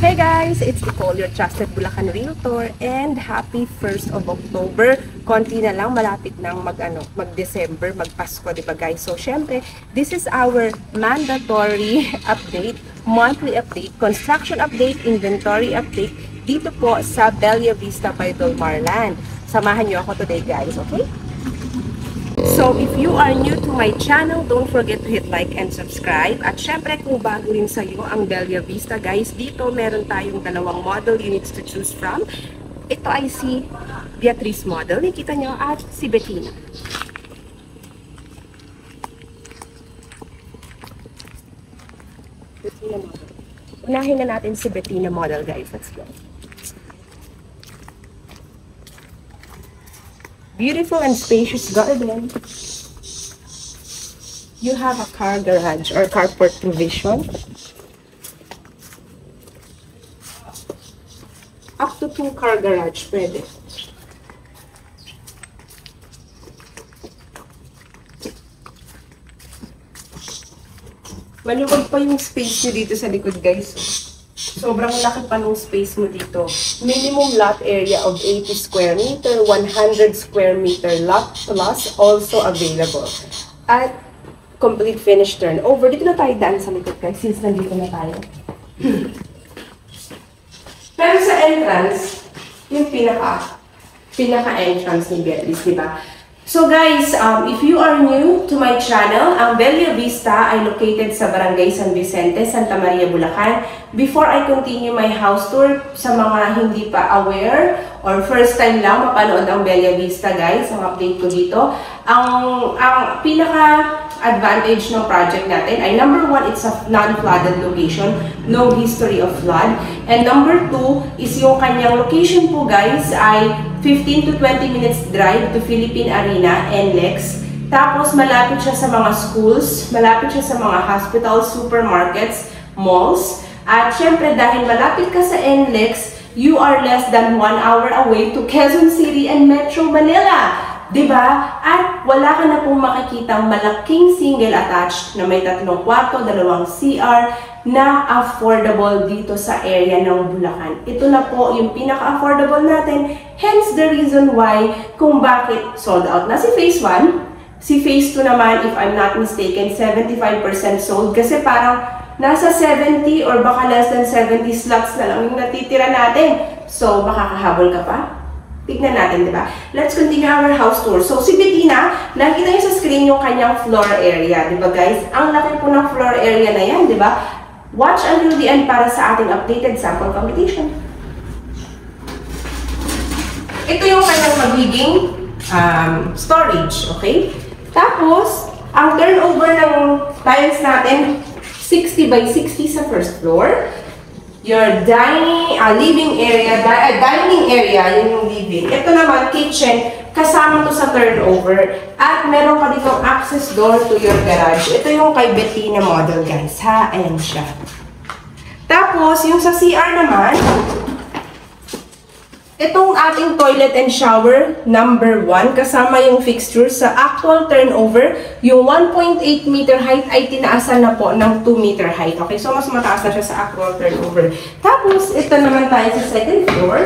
Hey guys, it's Nicole, your trusted Bulacan Realtor, and happy 1st of October. Konti na lang, malapit nang mag-December, mag-Pasko, di ba guys? So, syempre, this is our mandatory update, monthly update, construction update, inventory update, dito po sa Bella Vista by Dolmarland. Samahan niyo ako today guys, okay? So, if you are new to my channel, don't forget to hit like and subscribe. At syempre, kung bago rin sa'yo ang Bella Vista, guys, dito meron tayong dalawang model units to choose from. Ito ay si Beatrice model, nakita nyo, at si Bettina. Bettina model. Unahin na natin si Bettina model, guys. Let's go. Beautiful and spacious garden. You have a car garage or carport provision. Up to 2 car garage, pwede. Maluwag pa yung space nyo dito sa likod, guys. Sobrang laki pa ng space mo dito. Minimum lot area of 80 square meter, 100 square meter lot plus also available. At complete finish turnover. Dito na tayo daan sa likod guys, since nandito na tayo. Pero sa entrance, yung pinaka-entrance ni Beatrice, di ba? So guys, if you are new to my channel, ang Bella Vista ay located sa Barangay San Vicente, Santa Maria, Bulacan. Before I continue my house tour, sa mga hindi pa aware or first time lang mapanood ang Bella Vista guys, ang update ko dito, ang pinaka-advantage ng project natin ay number 1, it's a non-flooded location, no history of flood. And number 2 is yung kanyang location po guys ay 15 to 20 minutes drive to Philippine Arena, NLEX. Tapos malapit siya sa mga schools, malapit siya sa mga hospitals, supermarkets, malls. At syempre dahil malapit ka sa NLEX, you are less than 1 hour away to Quezon City and Metro Manila. Diba? At wala ka na pong makikitang malaking single attached na may 3 kwarto, 2 CR na affordable dito sa area ng Bulacan. Ito na po yung pinaka-affordable natin. Hence the reason why kung bakit sold out na si Phase 1. Si Phase 2 naman, if I'm not mistaken, 75% sold kasi parang nasa 70 or baka less than 70 slots na lang yung natitira natin. So, makakahabol ka pa? Tignan natin, di ba? Let's continue our house tour. So, si Bettina, nakita niyo sa screen yung kanyang floor area, di ba guys? Ang laki po ng floor area na yan, di ba? Watch until the end para sa ating updated sample computation. Ito yung kanyang magiging storage, okay? Tapos, ang turnover ng tiles natin, 60 by 60 sa first floor. Your living area, dining area, yung living. Ito naman, kitchen, kasama to sa turnover. At meron ka ditong access door to your garage. Ito yung kay Bettina model, guys, ha? Ayan siya. Tapos, yung sa CR naman, itong ating toilet and shower, number 1, kasama yung fixture sa actual turnover, yung 1.8 meter height ay tinaasan na po ng 2 meter height. Okay, so mas mataas na siya sa actual turnover. Tapos, ito naman tayo sa second floor.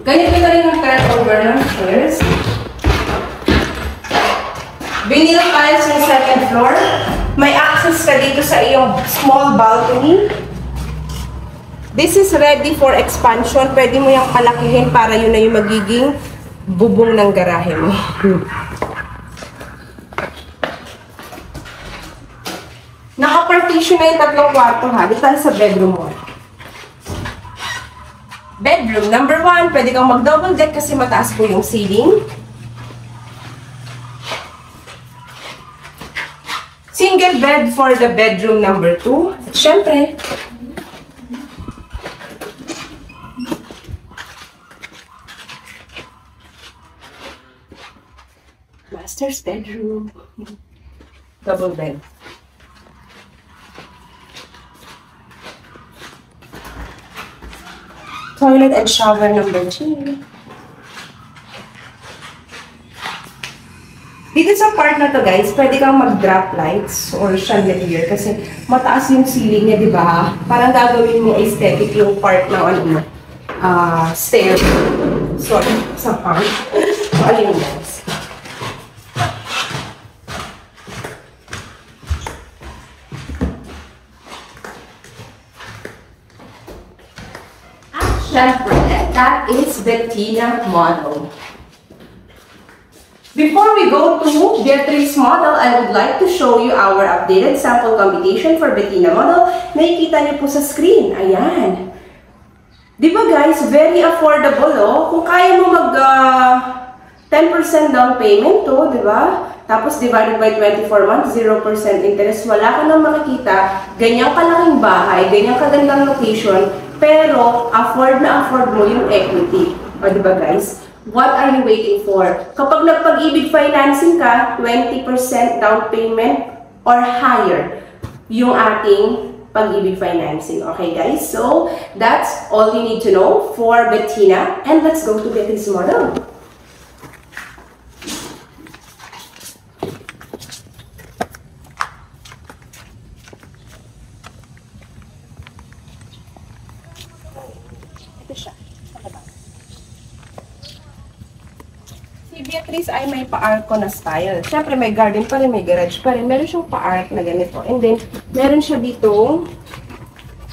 Ganito na rin ang turnover ng stairs. Vinyl tiles yung second floor. May access ka dito sa iyong small balcony. This is ready for expansion. Pwede mo yung palakihin para yun na yung magiging bubong ng garahe mo. Naka-partition na yung 3 kwarto ha. Dito tayo sa bedroom mo. Bedroom number 1, pwede kang mag-double deck kasi mataas po yung ceiling. Single bed for the bedroom number 2. At syempre, master's bedroom. Double bed. Toilet and shower number 2. Dito sa part na to guys, pwede kang mag-drop lights or chandelier kasi mataas yung ceiling niya, di ba? Parang gagawin mo aesthetic yung part ng ano mo, stair. Sorry, sa part. So, ayun guys. At syempre, that is Bettina model. Before we go to Beatrice model, I would like to show you our updated sample computation for Bettina model. Nakikita niyo po sa screen. Ayan. Di ba guys, very affordable, oh. Kung kaya mo mag 10% down payment to, di ba? Tapos divided by 24 months, 0% interest. Wala ka nang makikita. Ganyang kalaking bahay, ganyang kagandang location, pero afford na afford mo yung equity. O di ba guys? What are you waiting for? Kapag nagpag-ibig financing ka, 20% down payment or higher yung ating pag-ibig financing. Okay guys? So, that's all you need to know for Bettina. And let's go to Beatrice model. Ito siya. Si Beatrice ay may pa-arco na style. Siyempre may garden pa rin, may garage pa rin. Meron siyang pa-arc na ganito. And then, meron siya dito.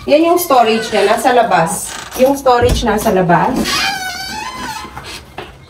Yan yung storage niya, nasa labas. Yung storage nasa labas.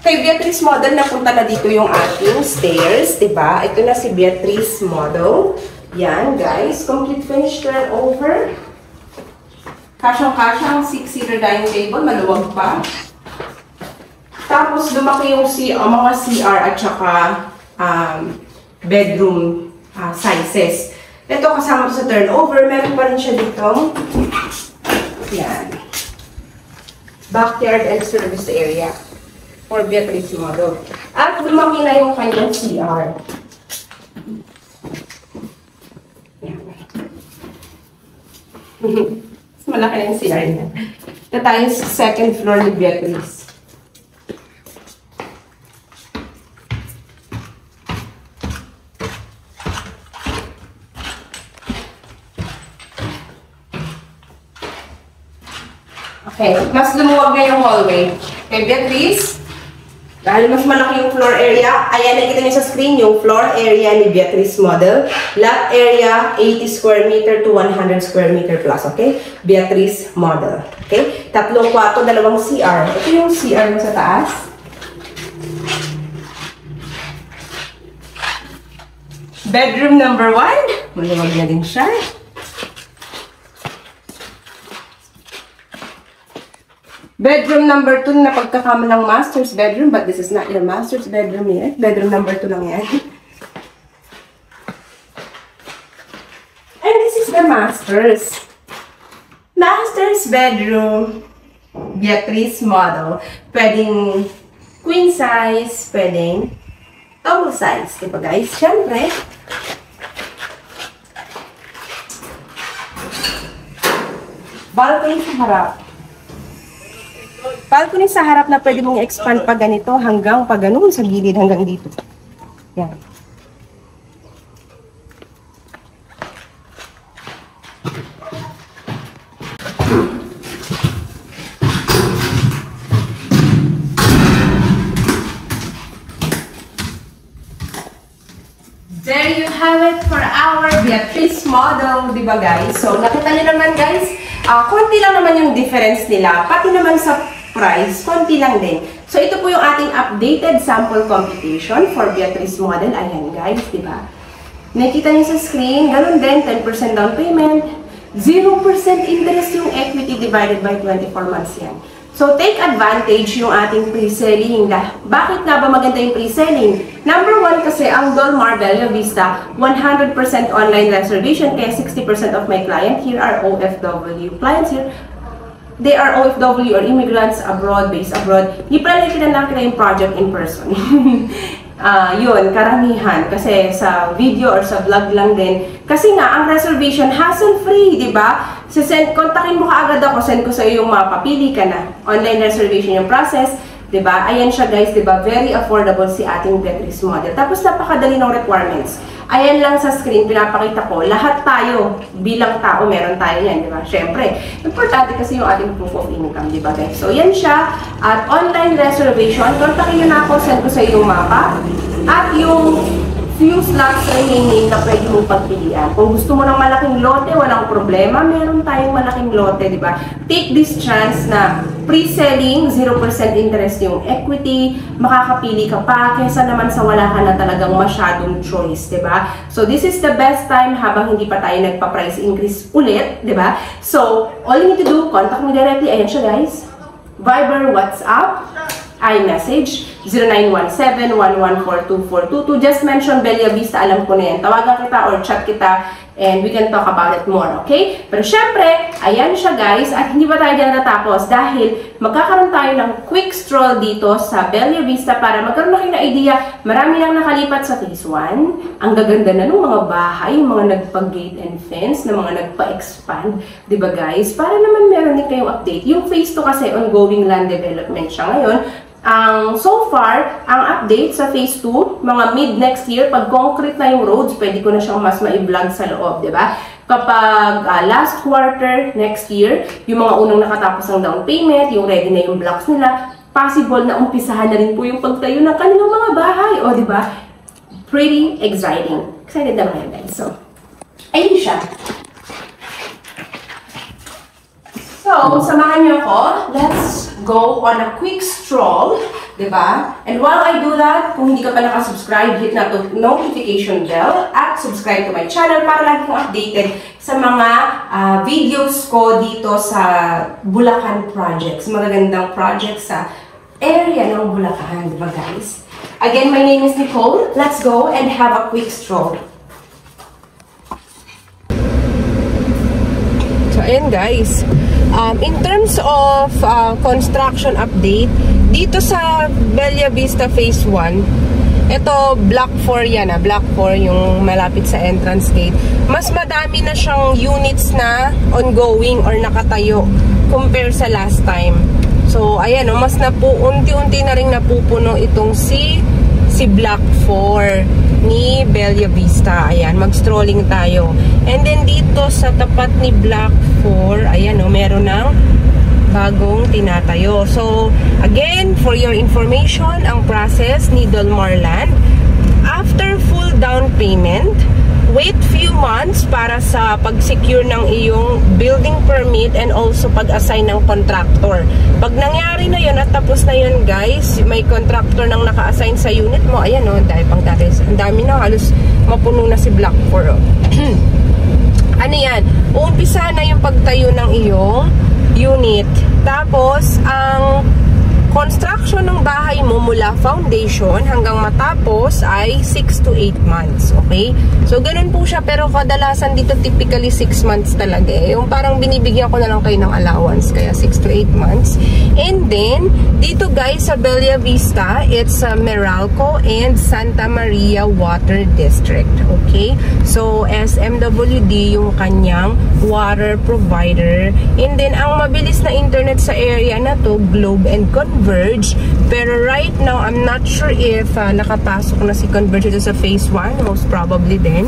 Kay Beatrice model, napunta na dito yung ating stairs, diba? Ito na si Beatrice model. Yan, guys. Complete finish turnover. Kasyang-kasyang 6-seater dining table, maluwag pa. Tapos, lumaki yung mga CR at saka bedroom sizes. Ito, kasama sa turnover. Meron pa rin siya dito. Yan. Backyard and service area for Beatrice model. At lumaki na yung kanyang CR. Yan. Mas malaki na yung CR niya. Ito tayo sa second floor ni Beatrice. Okay, mas lumuwag na yung hallway. Okay, Beatrice, dahil mas malaki yung floor area, ayan, nakikita niyo sa screen yung floor area ni Beatrice model. Lot area, 80 square meter to 100 square meter plus, okay? Beatrice model, okay? 3 kwarto, 2 CR. Ito yung CR mo sa taas. Bedroom number 1, maluwag na din siya. Bedroom number 2 na pagkakamalang master's bedroom, but this is not your master's bedroom yet. Bedroom number 2 lang yan. And this is the master's. Master's bedroom. Beatrice model. Pwedeng queen size, pwedeng double size. Diba guys? Siyempre, balcony sa harap. Balcony sa harap na pwede mong expand pa ganito hanggang pa ganun sa gilid hanggang dito. Yan. There you have it for our Beatrice model, di ba guys? So, nakita niyo naman guys, konti lang naman yung difference nila, pati naman sa price, konti lang din. So, ito po yung ating updated sample computation for Beatrice model. Ayan guys, di ba? Nakikita niyo sa screen, ganun din, 10% down payment, 0% interest yung equity divided by 24 months yan. So, take advantage yung ating pre-selling. Bakit nga ba maganda yung pre-selling? Number 1 kasi, ang Dolmar Bella Vista, 100% online reservation, kaya 60% of my client here are OFW. Clients here, they are OFW or immigrants abroad, based abroad. Hindi pala nila yung project in person. Yun, karamihan. Kasi sa video or sa vlog lang din. Kasi nga, ang reservation, hassle-free, di ba? Kontakin mo kaagad ako, send ko sa iyo yung mapapili ka na. Online reservation yung process. Diba? Ayan siya guys, diba? Very affordable si ating Beatrice model. Tapos napakadali ng requirements. Ayan lang sa screen, pinapakita ko. Lahat tayo, bilang tao, meron tayo yan, diba? Siyempre, importante kasi yung ating proof of income, diba guys? So, yan siya. At online reservation, kontakin nyo na ako, send ko sa iyo yung mapa. At yung few slots remaining na pwede mong pagpilian. Kung gusto mo ng malaking lote, walang problema. Meron tayong malaking lote, di ba? Take this chance na pre-selling, 0% interest yung equity, makakapili ka pa, kesa naman sa wala ka na talagang masyadong choice, di ba? So, this is the best time habang hindi pa tayo nagpa-price increase ulit, di ba? So, all you need to do, contact me directly. Ayan siya, guys. Viber, WhatsApp, iMessage, 0917-114-2422. Just mention Bella Vista, alam ko na yan. Tawagan kita or chat kita and we can talk about it more, okay? Pero syempre, ayan siya guys, at hindi pa tayo dyan natapos dahil magkakaroon tayo ng quick stroll dito sa Bella Vista para magkaroon na kayo na idea. Marami nang nakalipat sa phase 1. Ang gaganda na ng mga bahay, yung mga nagpa-gate and fence, na mga nagpa-expand. Diba guys? Para naman meron din kayong update. Yung phase 2 kasi ongoing land development siya ngayon. So far, ang update sa phase 2, mga mid next year, pag concrete na yung roads, pwede ko na siyang mas ma-vlog sa loob, diba? Kapag last quarter next year, yung mga unang nakatapos ng down payment, yung ready na yung blocks nila, possible na umpisahan na rin po yung pagtayo ng kanilang mga bahay, o diba? Pretty exciting. Excited naman yan, guys. So, ayun siya. So, samahan niyo ako. Let's go on a quick stroll, diba? And while I do that, kung hindi ka pa nakasubscribe, hit na to notification bell at subscribe to my channel para lagi kong updated sa mga videos ko dito sa Bulacan projects. Magagandang projects sa area ng Bulacan, diba guys? Again, my name is Nicole. Let's go and have a quick stroll. So, ayan guys. In terms of construction update, dito sa Bella Vista Phase 1, ito Block 4 yan, Block 4 yung malapit sa entrance gate. Mas madami na siyang units na ongoing or nakatayo compare sa last time. So, ayan, mas unti-unti na rin napupuno itong si Block 4 ni Bella Vista. Ayan, mag-strolling tayo. And then dito sa tapat ni Block 4, ayan meron ng bagong tinatayo. So, again, for your information, ang process ni Dolmar Land, after full down payment, wait few months para sa pag-secure ng iyong building permit and also pag-assign ng contractor. Pag nangyari na yun at tapos na yun guys, may contractor nang naka-assign sa unit mo, ayan dahil pang dati, ang dami na, halos mapuno na si Block 4. Ano yan? Uumpisa na yung pagtayo ng iyong unit. Tapos, ang construction ng bahay mo mula foundation hanggang matapos ay 6 to 8 months. Okay? So, ganun po siya. Pero kadalasan dito typically 6 months talaga. Yung parang binibigyan ko na lang kayo ng allowance. Kaya 6 to 8 months. And then, dito guys sa Bella Vista, it's Meralco and Santa Maria Water District. Okay? So, SMWD yung kanyang water provider. And then, ang mabilis na internet sa area na to, Globe and Converge. Pero right now, I'm not sure if nakapasok na si Converge dito sa phase 1. Most probably din.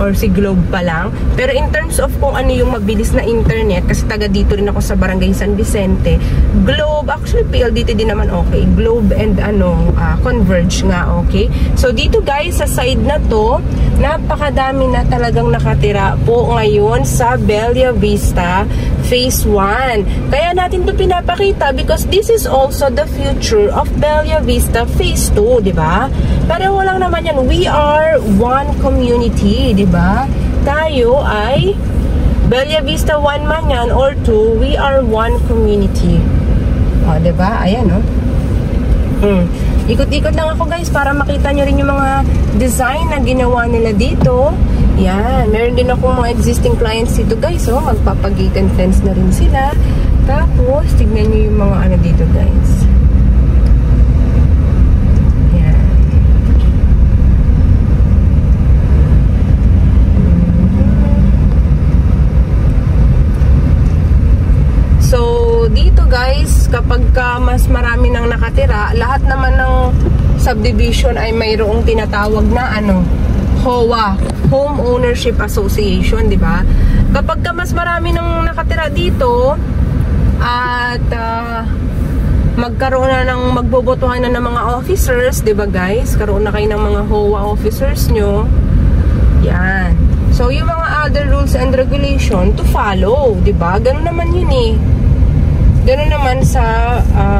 Or si Globe pa lang. Pero in terms of kung ano yung mabilis na internet, kasi taga dito rin ako sa Barangay San Vicente, Globe, actually PLDT din naman okay. Globe and Converge nga okay. So dito guys, sa side na to, napakadami na talagang nakatira po ngayon sa Bella Vista Phase 1. Kaya natin to pinapakita because this is also the future of Bella Vista Phase 2, di ba? Pero walang naman yan. We are one community, di ba? Tayo ay Bella Vista 1 man yan or 2, we are one community. O, di ba? Ayan, no? Ikot-ikot lang ako guys para makita nyo rin yung mga design na ginawa nila dito. Yan, meron din akong mga existing clients dito guys. So, magpapagate and fence na rin sila. Tapos, tignan nyo yung mga ano dito guys. Yan. So, dito guys, kapag mas marami nang nakatira, lahat naman ng subdivision ay mayroong tinatawag na HOA, Home Ownership Association, di ba? Kapag mas marami nang nakatira dito at magkaroon na ng magbobotohan na ng mga officers, di ba guys? Karoon na kayo ng mga HOA officers nyo. Yan. So, yung mga other rules and regulation to follow, di ba? Ganun naman yun eh. Ganun naman sa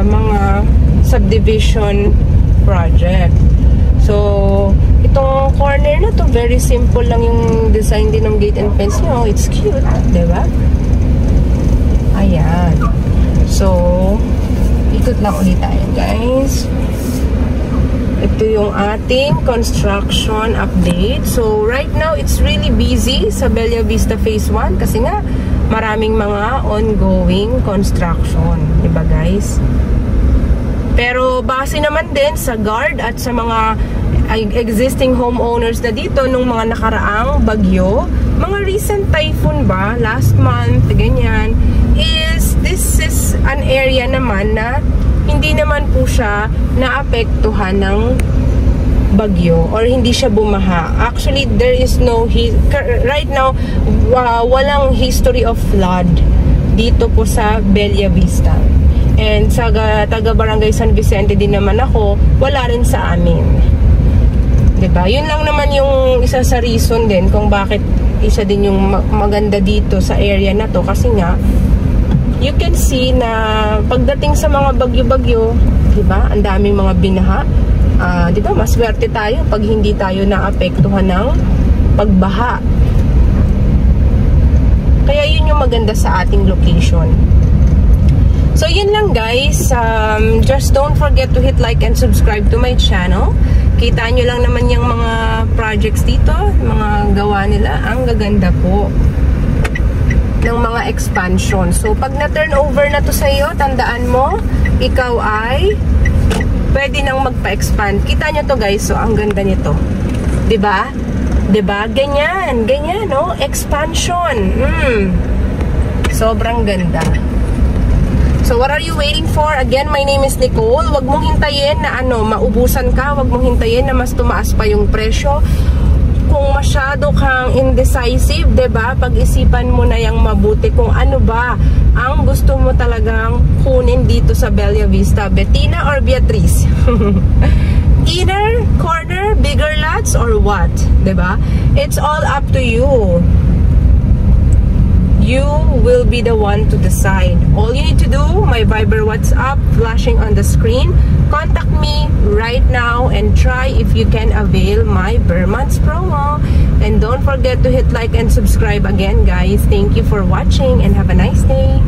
mga subdivision project. So, itong corner na to, very simple lang yung design din ng gate and fence nyo. It's cute, di ba? Ayan. So, ikot lang ulit tayo, guys. Ito yung ating construction update. So, right now, it's really busy sa Bella Vista Phase 1 kasi nga, maraming mga ongoing construction. Diba, guys? Pero, base naman din sa guard at sa mga existing homeowners na dito nung mga nakaraang bagyo, mga recent typhoon ba, last month, ganyan, this is an area naman na hindi naman po siya naapektuhan ng bagyo or hindi siya bumaha. Actually, there is no right now, walang history of flood dito po sa Bella Vista. And sa taga-barangay San Vicente din naman ako, wala rin sa amin. Diba? Yun lang naman yung isa sa reason din kung bakit isa din yung maganda dito sa area na to. Kasi nga, you can see na pagdating sa mga bagyo-bagyo, diba? Ang daming mga binaha. Diba? Maswerte tayo pag hindi tayo naapektuhan ng pagbaha. Kaya yun yung maganda sa ating location. So, yun lang guys. Just don't forget to hit like and subscribe to my channel. Kita nyo lang naman yung mga projects dito, mga gawa nila. Ang gaganda po ng mga expansion. So, pag na-turn over na to sa'yo, tandaan mo, ikaw ay pwede nang magpa-expand. Kita nyo to guys. So, ang ganda nito. Diba? Diba? Ganyan. Ganyan, no? Expansion. Sobrang ganda. So, what are you waiting for? Again, my name is Nicole. Huwag mong hintayin na maubusan ka. Huwag mong hintayin na mas tumaas pa yung presyo. Kung masyado kang indecisive, diba? Pag-isipan mo na yung mabuti kung ano ba ang gusto mo talagang kunin dito sa Bella Vista. Bettina or Beatrice? Inner, corner, bigger lots, or what? Diba? It's all up to you. You will be the one to decide. All you need to do, my Viber WhatsApp flashing on the screen. Contact me right now and try if you can avail my Bermonths promo. And don't forget to hit like and subscribe again, guys. Thank you for watching and have a nice day.